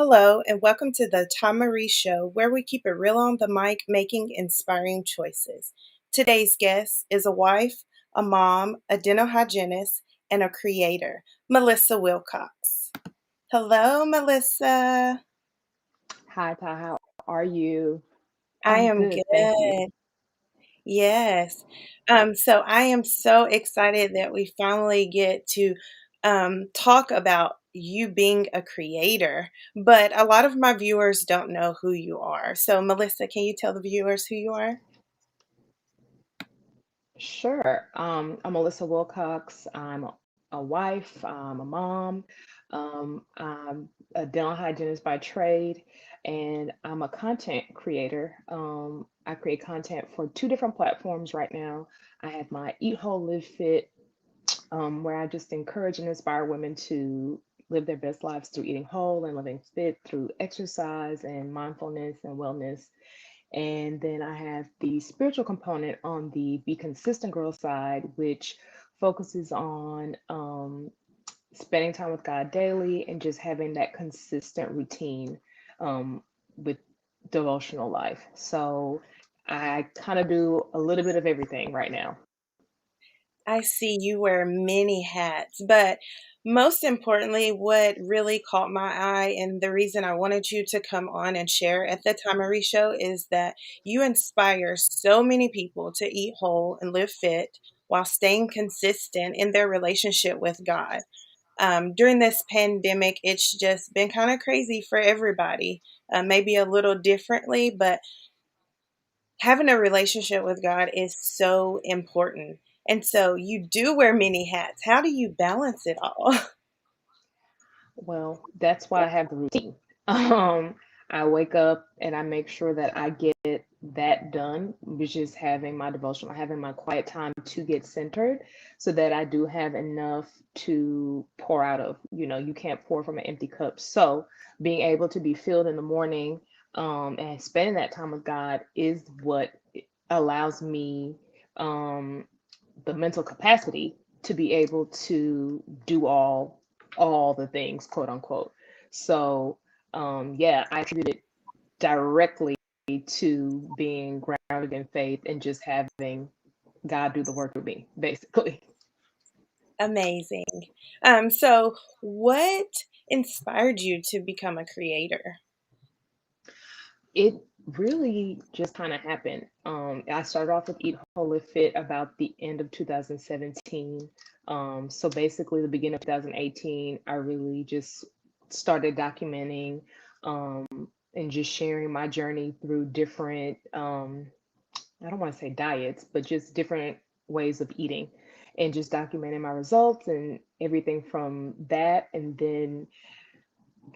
Hello, and welcome to the Tom Marie Show, where we keep it real on the mic, making inspiring choices. Today's guest is a wife, a mom, a dental hygienist, and a creator, Melissa Wilcox. Hello, Melissa. Hi, Ty. How are you? I I'm am good, thank you. good. Yes. So I am so excited that we finally get to talk about you being a creator. But a lot of my viewers don't know who you are. So, Melissa, can you tell the viewers who you are? Sure. I'm Alyssa Wilcox. I'm a wife, I'm a mom, I'm a dental hygienist by trade, and I'm a content creator. I create content for two different platforms right now. I have my Eat Whole Live Fit, where I just encourage and inspire women to live their best lives through eating whole and living fit through exercise and mindfulness and wellness. And then I have the spiritual component on the Be Consistent Girl side, which focuses on spending time with God daily and just having that consistent routine um, with devotional life. So I kind of do a little bit of everything right now. I see you wear many hats, but most importantly, what really caught my eye and the reason I wanted you to come on and share at the Tamari Show is that you inspire so many people to eat whole and live fit while staying consistent in their relationship with God. During this pandemic, it's just been kind of crazy for everybody, maybe a little differently, but having a relationship with God is so important. And so you do wear many hats. How do you balance it all? Well, that's why I have the routine. Um, I wake up and I make sure that I get that done, which is having my devotional, having my quiet time to get centered so that I do have enough to pour out of. You can't pour from an empty cup. So being able to be filled in the morning, and spending that time with God is what allows me um, the mental capacity to be able to do all the things, quote unquote. So yeah, I attribute it directly to being grounded in faith and just having God do the work for me, basically. Amazing. So what inspired you to become a creator? It really just kind of happened. I started off with Eat Whole Live Fit about the end of 2017. So basically, the beginning of 2018, I really just started documenting um, and just sharing my journey through different, I don't want to say diets, but just different ways of eating and just documenting my results and everything from that. And then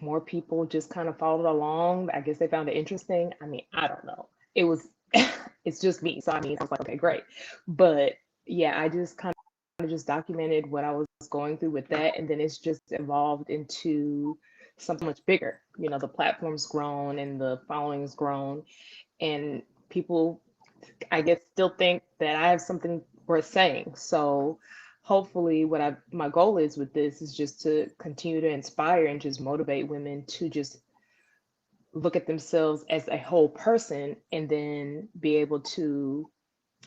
more people just kind of followed along. I guess they found it interesting. I mean, I don't know. It was, it's just me. So I mean, I was like, okay, great. But yeah, I just kind of just documented what I was going through with that, and then it's just evolved into something much bigger. The platform's grown and the following's grown, and people, I guess, still think that I have something worth saying. So hopefully what I my goal is with this is just to continue to inspire and just motivate women to just look at themselves as a whole person and then be able to,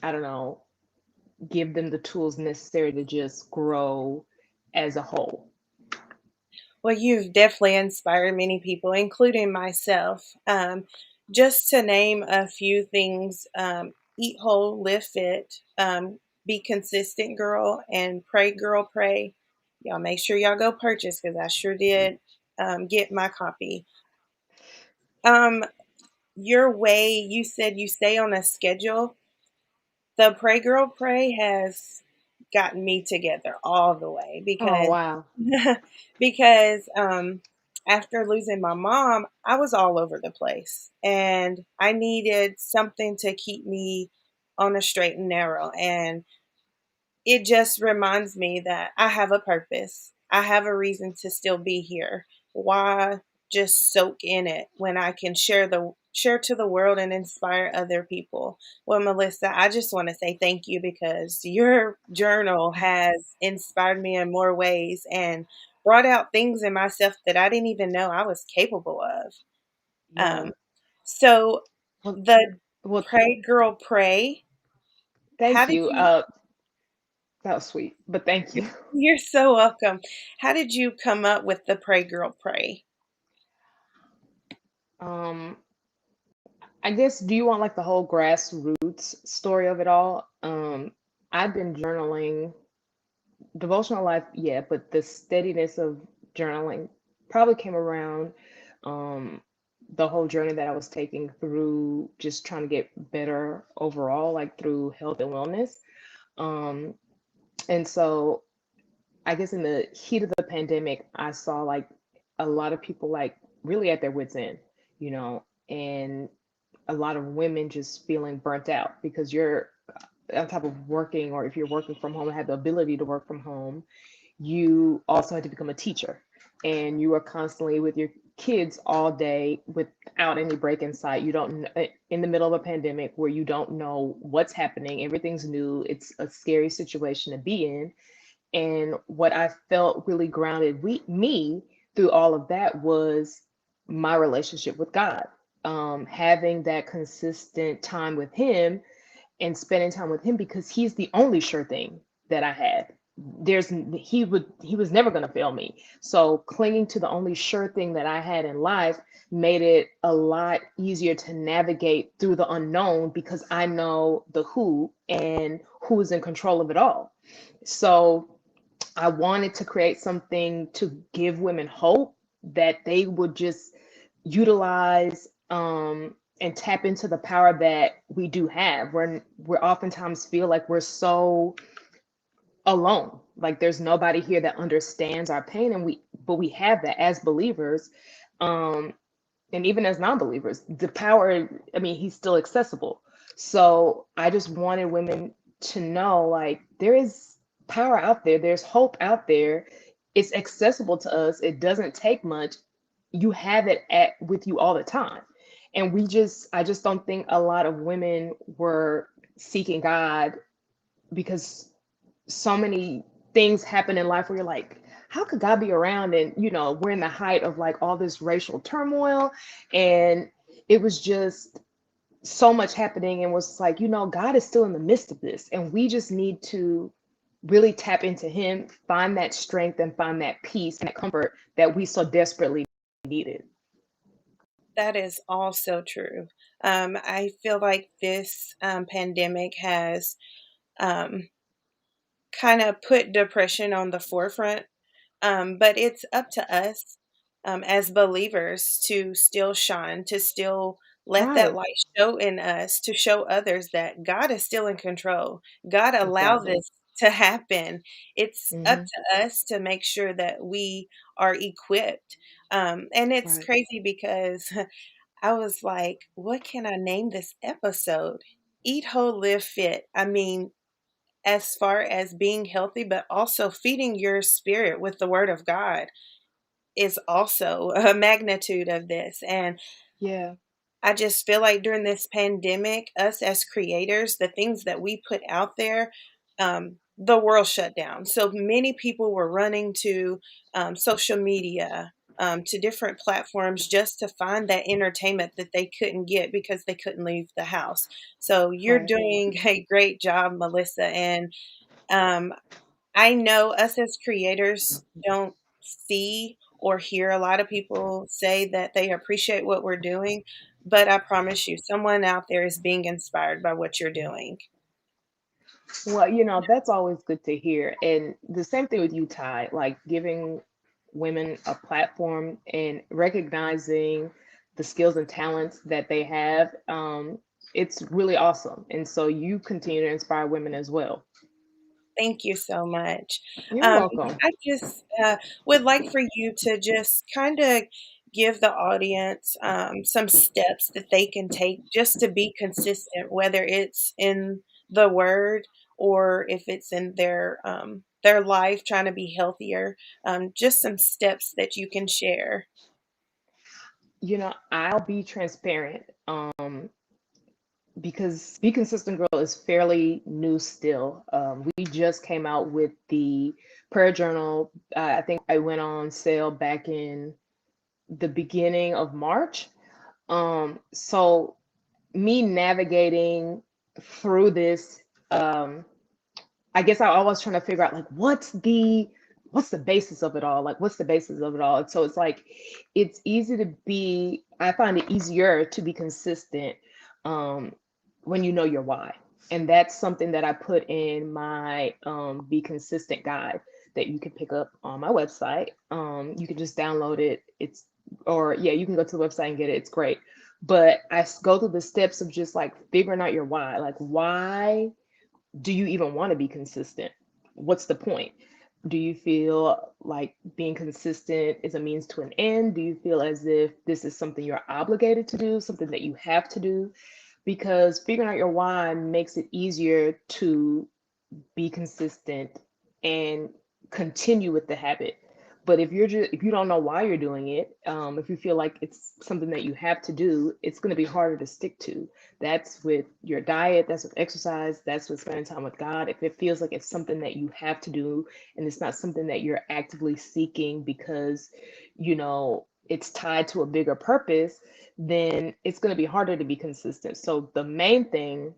I don't know, give them the tools necessary to just grow as a whole. Well, you've definitely inspired many people, including myself. Just to name a few things, eat whole, live fit, be consistent, girl, and pray, girl, pray. Y'all make sure y'all go purchase because I sure did get my copy. Um, your way, you said you stay on a schedule. The Pray Girl Pray has gotten me together all the way Oh, because wow. because after losing my mom, I was all over the place and I needed something to keep me on a straight and narrow. And it just reminds me that I have a purpose. I have a reason to still be here. Why just soak in it when I can share to the world and inspire other people? Well, Melissa, I just want to say thank you because your journal has inspired me in more ways and brought out things in myself that I didn't even know I was capable of. Yeah. Um, so Well, the well, Pray Girl Pray, how thank did you. you That was sweet, but thank you. you're so welcome. How did you come up with the Pray Girl Pray? Um, I guess, do you want like the whole grassroots story of it all? I've been journaling, devotional life, yeah, but the steadiness of journaling probably came around um, the whole journey that I was taking through just trying to get better overall, like through health and wellness. Um, and so I guess in the heat of the pandemic, I saw like a lot of people like really at their wits' end, you know, and a lot of women just feeling burnt out because you're on top of working, or if you're working from home, have the ability to work from home, you also had to become a teacher, and you are constantly with your kids all day without any break in sight. You don't in the middle of a pandemic where you don't know what's happening, everything's new, it's a scary situation to be in. And what I felt really grounded me through all of that was my relationship with God. Having that consistent time with Him and spending time with Him, because He's the only sure thing that I had. He was never going to fail me. So clinging to the only sure thing that I had in life made it a lot easier to navigate through the unknown, because I know the who and who is in control of it all. So I wanted to create something to give women hope that they would just utilize and tap into the power that we do have. We're oftentimes feel like we're so alone, like there's nobody here that understands our pain, and we have that as believers, um, and even as non-believers. The power, I mean, He's still accessible. So I just wanted women to know, like, there is power out there, there's hope out there, it's accessible to us, it doesn't take much, you have it at with you all the time. And I just don't think a lot of women were seeking God, because so many things happen in life where you're like, how could God be around? And we're in the height of like all this racial turmoil, and it was just so much happening, and was like, God is still in the midst of this, and we just need to really tap into Him, find that strength and find that peace and that comfort that we so desperately needed. That is also true. I feel like this pandemic has um, kind of put depression on the forefront. But it's up to us as believers to still shine, to still let that Right. light show in us, to show others that God is still in control. God allowed Exactly. this to happen. It's up Hmm. to us to make sure that we are equipped. And it's Right. crazy because I was like, what can I name this episode? Eat Whole, Live Fit. I mean, as far as being healthy, but also feeding your spirit with the word of God is also a magnitude of this. And Yeah. I just feel like during this pandemic, us as creators, the things that we put out there, the world shut down. So many people were running to social media, to different platforms just to find that entertainment that they couldn't get because they couldn't leave the house. So you're Right. doing a great job, Melissa. And um, I know us as creators don't see or hear a lot of people say that they appreciate what we're doing, but I promise you, someone out there is being inspired by what you're doing. Well, that's always good to hear. And the same thing with you, Ty, like giving women a platform and recognizing the skills and talents that they have. It's really awesome. And so you continue to inspire women as well. Thank you so much. You're Um, welcome. I just would like for you to just kind of give the audience some steps that they can take just to be consistent, whether it's in the word or if it's in their life, trying to be healthier. Just some steps that you can share. I'll be transparent. because Be Consistent Girl is fairly new still. We just came out with the prayer journal. I think I went on sale back in the beginning of March. So me navigating through this, I guess I always trying to figure out like what's the basis of it all? Like what's the basis of it all? And so it's like it's easy to be I find it easier to be consistent um when you know your why. And that's something that I put in my Be Consistent guide that you can pick up on my website. You can just download it. It's or yeah, you can go to the website and get it. It's great. But go through the steps of just like figuring out your why. Like why do you even want to be consistent? What's the point? Do you feel like being consistent is a means to an end? Do you feel as if this is something you're obligated to do, something that you have to do? Because figuring out your why makes it easier to be consistent and continue with the habit. But if you don't know why you're doing it, if you feel like it's something that you have to do, it's going to be harder to stick to. That's with your diet, that's with exercise, that's with spending time with God. If it feels like it's something that you have to do and it's not something that you're actively seeking because it's tied to a bigger purpose, then it's going to be harder to be consistent. So the main thing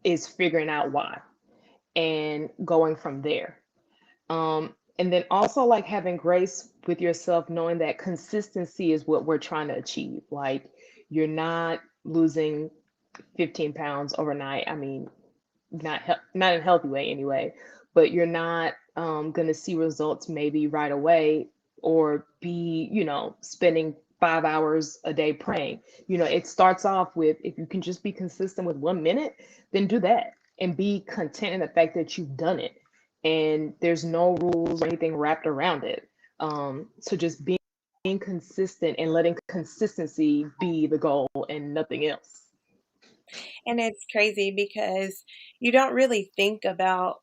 is figuring out why and going from there. And then also like having grace with yourself, knowing that consistency is what we're trying to achieve. Like you're not losing 15 pounds overnight. I mean, not in a healthy way anyway, but you're not going to see results maybe right away or be, spending 5 hours a day praying. It starts off with if you can just be consistent with 1 minute, then do that and be content in the fact that you've done it and there's no rules or anything wrapped around it. So just being consistent and letting consistency be the goal and nothing else. And it's crazy because you don't really think about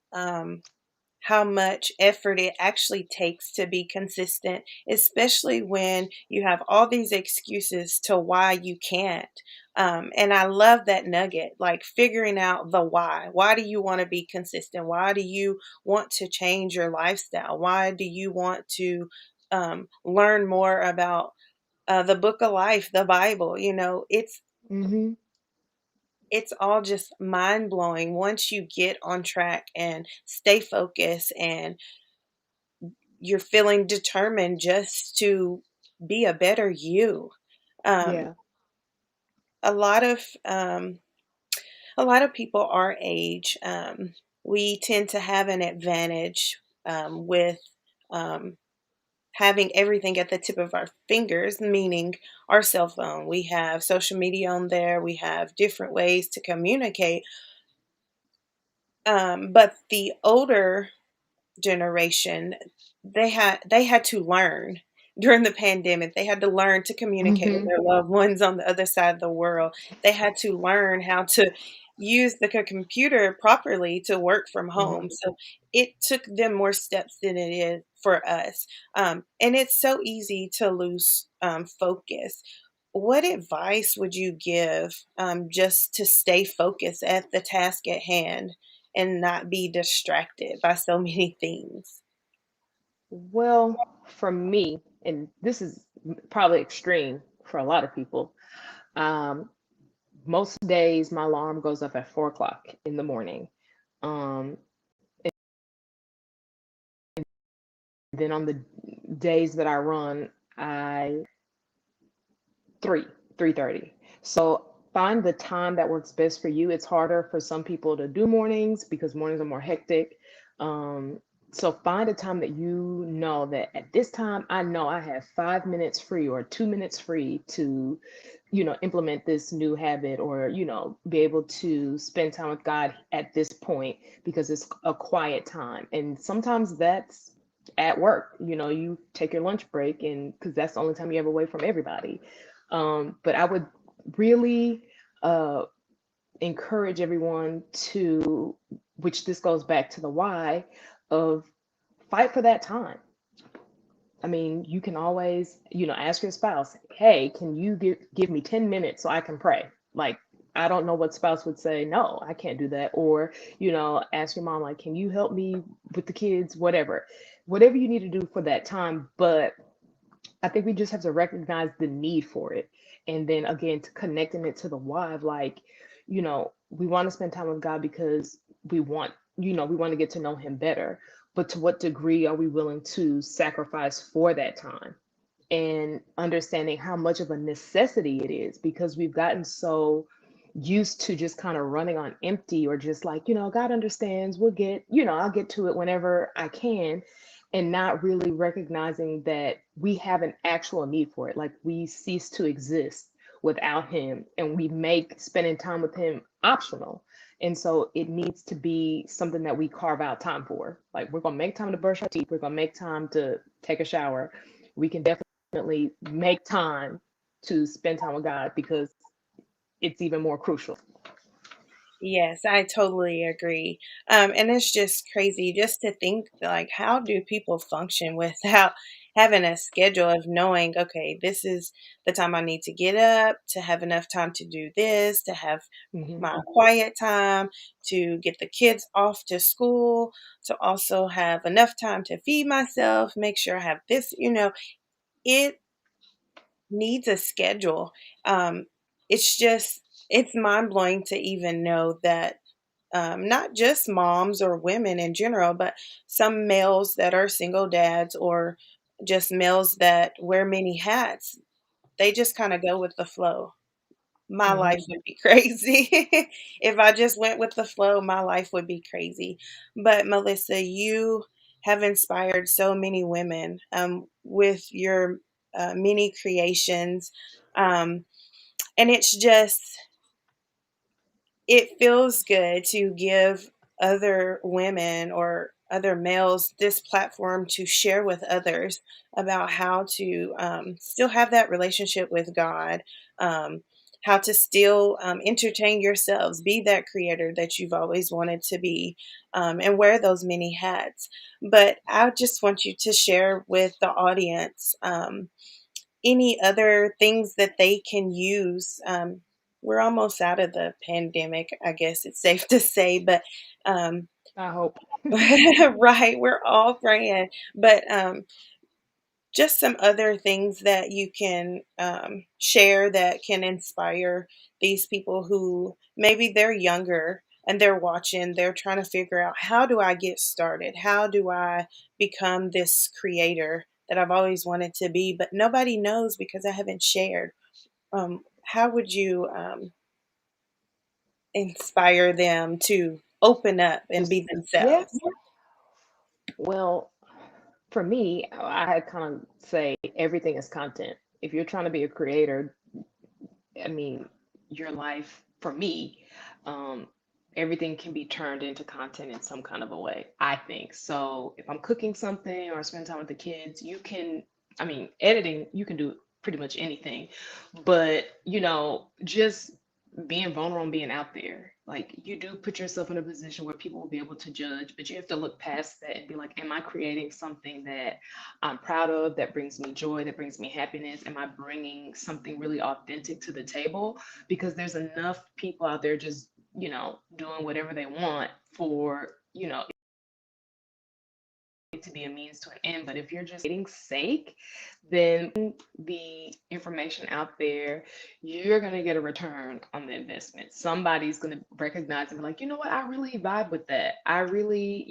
how much effort it actually takes to be consistent, especially when you have all these excuses to why you can't. And I love that nugget, like figuring out the why. Why do you want to be consistent? Why do you want to change your lifestyle? Why do you want to learn more about the book of life, the Bible? Hmm. It's all just mind blowing once you get on track and stay focused and you're feeling determined just to be a better you. Um, Yeah. a lot of a lot of people our age, we tend to have an advantage with um, having everything at the tip of our fingers, meaning our cell phone. We have social media on there. We have different ways to communicate. But the older generation, they had to learn during the pandemic. They had to learn to communicate with Hmm. their loved ones on the other side of the world. They had to learn how to use the computer properly to work from home. Hmm. So it took them more steps than it is for us. And it's so easy to lose focus. What advice would you give just to stay focused at the task at hand and not be distracted by so many things? Well, for me, and this is probably extreme for a lot of people, um, most days my alarm goes up at 4 o'clock in the morning. Um, then on the days that I run, I 3, 3:30. So find the time that works best for you. It's harder for some people to do mornings because mornings are more hectic. Um, so find a time that you know that at this time I know I have 5 minutes free or 2 minutes free to, implement this new habit or, be able to spend time with God at this point because it's a quiet time. And sometimes that's at work, you take your lunch break and because that's the only time you have away from everybody. But I would really uh, encourage everyone to, which this goes back to the why of fight for that time. I mean, you can always, ask your spouse, hey, can you give me 10 minutes so I can pray? Like, I don't know what spouse would say, no, I can't do that. Or, ask your mom, like, can you help me with the kids? Whatever you need to do for that time. But I think we just have to recognize the need for it. And then again, to connecting it to the why of like, we want to spend time with God because we want to get to know him better. But to what degree are we willing to sacrifice for that time? And understanding how much of a necessity it is, because we've gotten so used to just kind of running on empty, or just like, God understands, I'll get to it whenever I can, and not really recognizing that we have an actual need for it. Like, we cease to exist without him, and we make spending time with him optional. And so it needs to be something that we carve out time for. Like, we're going to make time to brush our teeth, we're going to make time to take a shower. We can definitely make time to spend time with God, because it's even more crucial. Yes, I totally agree. And it's just crazy just to think, like, how do people function without having a schedule of knowing, okay, this is the time I need to get up, to have enough time to do this, to have Hmm. my quiet time, to get the kids off to school, to also have enough time to feed myself, make sure I have this, it needs a schedule. Um, it's mind blowing to even know that not just moms or women in general, but some males that are single dads or just males that wear many hats, they just kind of go with the flow. My life Hmm. would be crazy. If I just went with the flow, my life would be crazy. But Melissa, you have inspired so many women with your many creations. Um, and it feels good to give other women or other males this platform to share with others about how to still have that relationship with God, um, how to still entertain yourselves, be that creator that you've always wanted to be, and wear those many hats. But I just want you to share with the audience. Any other things that they can use. We're almost out of the pandemic, I guess it's safe to say, but um, I hope. right, we're all praying. But just some other things that you can share that can inspire these people who maybe they're younger and they're watching, they're trying to figure out, how do I get started? How do I become this creator that I've always wanted to be, but nobody knows because I haven't shared? How would you inspire them to open up and Just, be yeah. themselves? Well, for me, I kind of say everything is content. If you're trying to be a creator, I mean, your life, for me, um, everything can be turned into content in some kind of a way, I think. So if I'm cooking something or spending time with the kids, editing, you can do pretty much anything. But, just being vulnerable and being out there, like, you do put yourself in a position where people will be able to judge, but you have to look past that and be like, am I creating something that I'm proud of, that brings me joy, that brings me happiness? Am I bringing something really authentic to the table? Because there's enough people out there just, doing whatever they want for, it to be a means to an end. But if you're just creating sake, then the information out there, you're going to get a return on the investment. Somebody's going to recognize and be like, you know what, I really vibe with that. I really,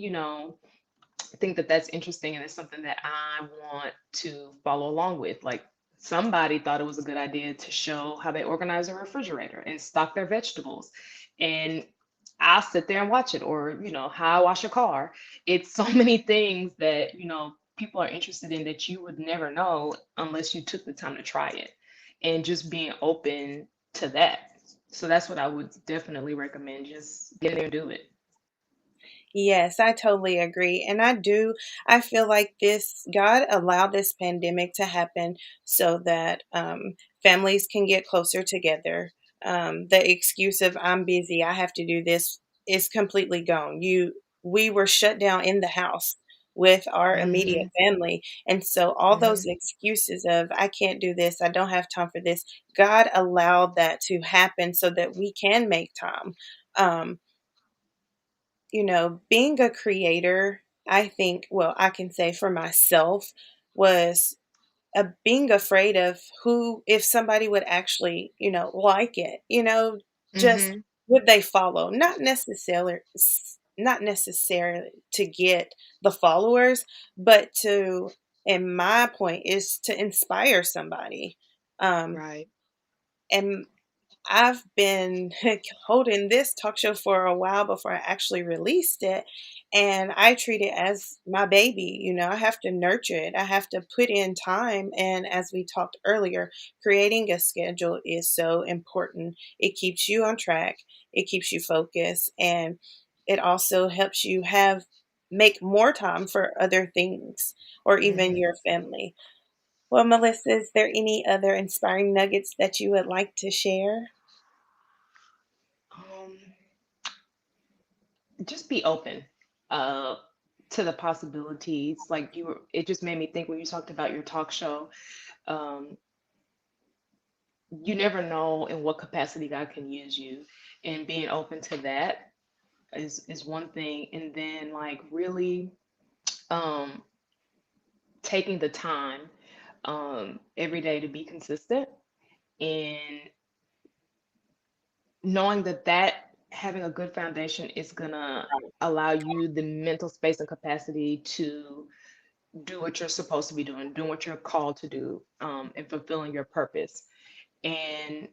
think that that's interesting, and it's something that I want to follow along with. Like, somebody thought it was a good idea to show how they organize a refrigerator and stock their vegetables. And I'll sit there and watch it, or, how I wash a car. It's so many things that, people are interested in that you would never know unless you took the time to try it, and just being open to that. So that's what I would definitely recommend. Just get in there and do it. Yes, I totally agree. And I feel like God allowed this pandemic to happen so that families can get closer together. The excuse of I'm busy, I have to do this is completely gone. We were shut down in the house. with our immediate Mhm. family. And so all those Mhm. excuses of I can't do this, I don't have time for this, God allowed that to happen so that we can make time. Um, being a creator, I think, well, I can say for myself, was being afraid of who, if somebody would actually, like it, just Mhm. would they follow? Not necessarily to get the followers, but to, and my point is to inspire somebody. Um, Right. and I've been holding this talk show for a while before I actually released it. And I treat it as my baby. I have to nurture it, I have to put in time. And as we talked earlier, creating a schedule is so important. It keeps you on track, it keeps you focused, and it also helps you make more time for other things or even Mhm. your family. Well, Melissa, is there any other inspiring nuggets that you would like to share? Um, just be open uh to the possibilities. Like you were, it just made me think when you talked about your talk show. Um, you never know in what capacity God can use you, and being open to that is one thing. And then like really um taking the time every day to be consistent, and knowing that having a good foundation is gonna allow you the mental space and capacity to do what you're supposed to be doing what you're called to do, and fulfilling your purpose, and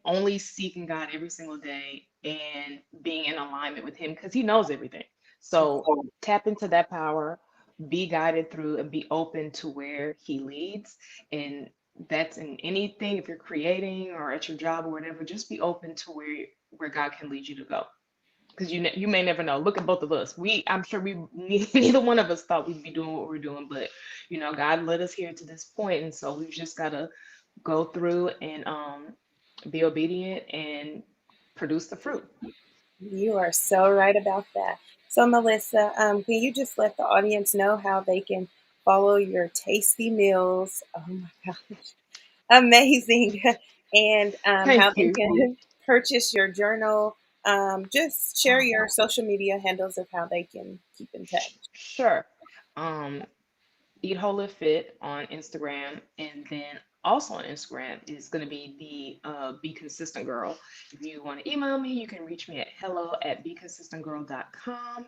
only seeking God every single day and being in alignment with Him because He knows everything. So tap into that power, be guided through, and be open to where He leads. And that's in anything, if you're creating or at your job or whatever, just be open to where God can lead you to go. Because you may never know. Look at both of us. I'm sure we neither one of us thought we'd be doing what we're doing, but God led us here to this point, and so we've just gotta go through and be obedient and produce the fruit. You are so right about that. So, Melissa, can you just let the audience know how they can follow your tasty meals? Oh my gosh, amazing! And how Thank they you. can purchase your journal. Just share your social media handles of how they can keep in touch. Sure. Um, Eat Whole Live Fit on Instagram, and then also on Instagram is going to be the Be Consistent Girl. If you want to email me, you can reach me at hello@beconsistentgirl.com.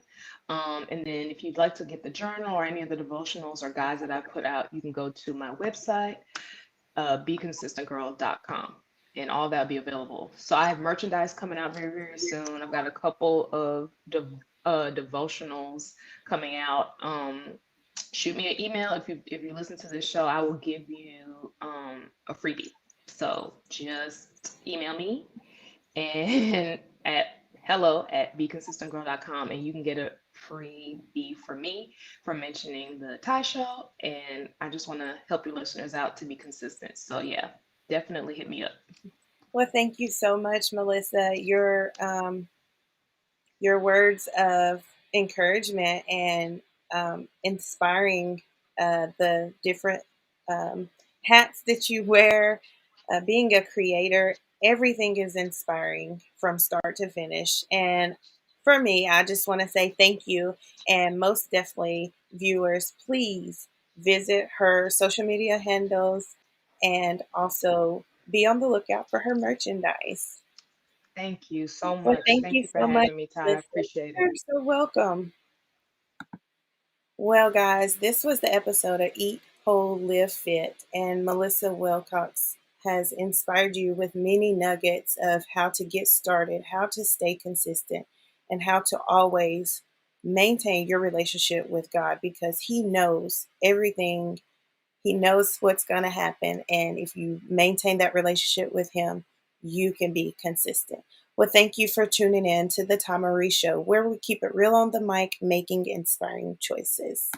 And then if you'd like to get the journal or any of the devotionals or guides that I put out, you can go to my website, beconsistentgirl.com, and all that'll be available. So I have merchandise coming out very, very soon. I've got a couple of devotionals coming out. Shoot me an email if you listen to this show. I will give you a freebie. So just email me and at hello@beconsistentgirl.com, and you can get a freebie for me for mentioning the Thai show. And I just want to help your listeners out to be consistent. So yeah, definitely hit me up. Well, thank you so much, Melissa. Your words of encouragement and inspiring the different um, hats that you wear, being a creator, everything is inspiring from start to finish. And for me, I just want to say thank you. And most definitely, viewers, please visit her social media handles and also be on the lookout for her merchandise. Thank you so Well, much. thank Thank you you for so much, having me, Ty. I Melissa. appreciate it. You're so welcome. Well, guys, this was the episode of Eat Whole Live Fit, and Melissa Wilcox has inspired you with many nuggets of how to get started, how to stay consistent, and how to always maintain your relationship with God because He knows everything. He knows what's going to happen. And if you maintain that relationship with Him, you can be consistent. Well, thank you for tuning in to the Tom Marie Show, where we keep it real on the mic, making inspiring choices.